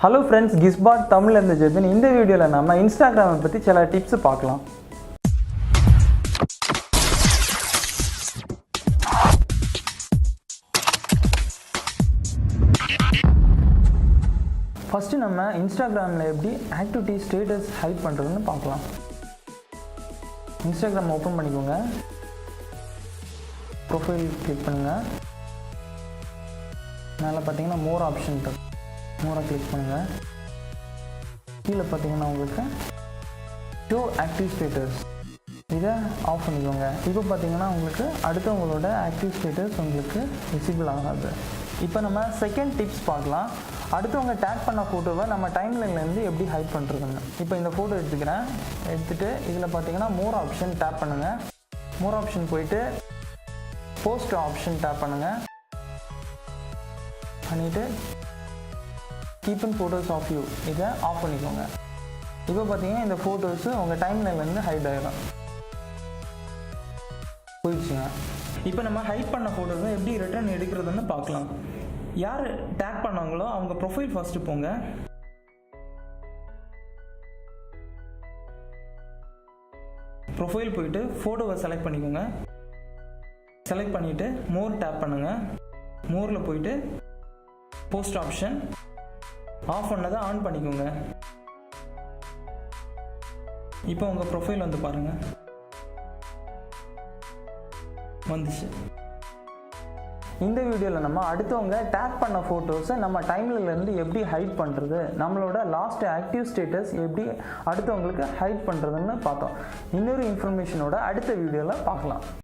Hello friends, GizBot தமிழ்ல இருந்து ஜெபின். இந்த வீடியோல நாம இன்ஸ்டாகிராம் பத்தி சில டிப்ஸ் பார்க்கலாம். ஃபர்ஸ்ட் நம்ம இன்ஸ்டாகிராம்ல எப்படி ஆக்டிவிட்டி ஸ்டேட்டஸ் ஹைட் பண்றதுன்னு பார்க்கலாம். இன்ஸ்டாகிராம் ஓபன் பண்ணிக்கோங்க. ப்ரொஃபைல் கிளிக் பண்ணுங்க. மேல பாத்தீங்கன்னா மோர் ஆப்ஷன் இருக்கு. மோரை கிளிக் பண்ணுங்கள். கீழே பார்த்தீங்கன்னா உங்களுக்கு ஷோ ஆக்டிவ் ஸ்டேட்டஸ் இதை ஆஃப் பண்ணிக்கோங்க. இப்போ பார்த்தீங்கன்னா உங்களுக்கு அடுத்தவங்களோட ஆக்டிவ் ஸ்டேட்டஸ் உங்களுக்கு விசிபிள் ஆகாது. இப்போ நம்ம செகண்ட் டிப்ஸ் பார்க்கலாம். அடுத்தவங்க டேக் பண்ண ஃபோட்டோவை நம்ம டைம்லைன்லேருந்து எப்படி ஹைட் பண்ணுறதுன்னு. இப்போ இந்த ஃபோட்டோ எடுத்துகிட்டு இதில் பார்த்தீங்கன்னா மோர் ஆப்ஷன் டேப் பண்ணுங்கள். மோர் ஆப்ஷன் போயிட்டு போஸ்ட் ஆப்ஷன் டேப் பண்ணிவிட்டு keep in photos of you இதை ஆஃப் பண்ணிக்கோங்க. இப்போ பார்த்தீங்கன்னா இந்த ஃபோட்டோஸு உங்கள் டைம்லைன்லேருந்து ஹைட் ஆகிடும். போயிடுச்சுங்க. இப்போ நம்ம ஹைட் பண்ண ஃபோட்டோஸை எப்படி ரிட்டர்ன் எடுக்கிறதுன்னு பார்க்கலாம். யார் டேக் பண்ணாங்களோ அவங்க ப்ரொஃபைல் ஃபஸ்ட்டு போங்க. ப்ரொஃபைல் போயிட்டு ஃபோட்டோவை செலக்ட் பண்ணிக்கோங்க. செலக்ட் பண்ணிவிட்டு மோர் டேப் பண்ணுங்கள். மோரில் போயிட்டு போஸ்ட் ஆப்ஷன் ஆஃப் பண்ணதை ஆன் பண்ணிக்கோங்க. இப்போ உங்கள் ப்ரொஃபைல் வந்து பாருங்கள், வந்துச்சு. இந்த வீடியோவில் நம்ம அடுத்தவங்க டேக் பண்ண ஃபோட்டோஸை நம்ம டைம்லைன்லேருந்து எப்படி ஹைட் பண்ணுறது, நம்மளோட லாஸ்ட் ஆக்டிவ் ஸ்டேட்டஸ் எப்படி அடுத்தவங்களுக்கு ஹைட் பண்ணுறதுன்னு பார்த்தோம். இன்னொரு இன்ஃபர்மேஷனோட அடுத்த வீடியோவில் பார்க்கலாம்.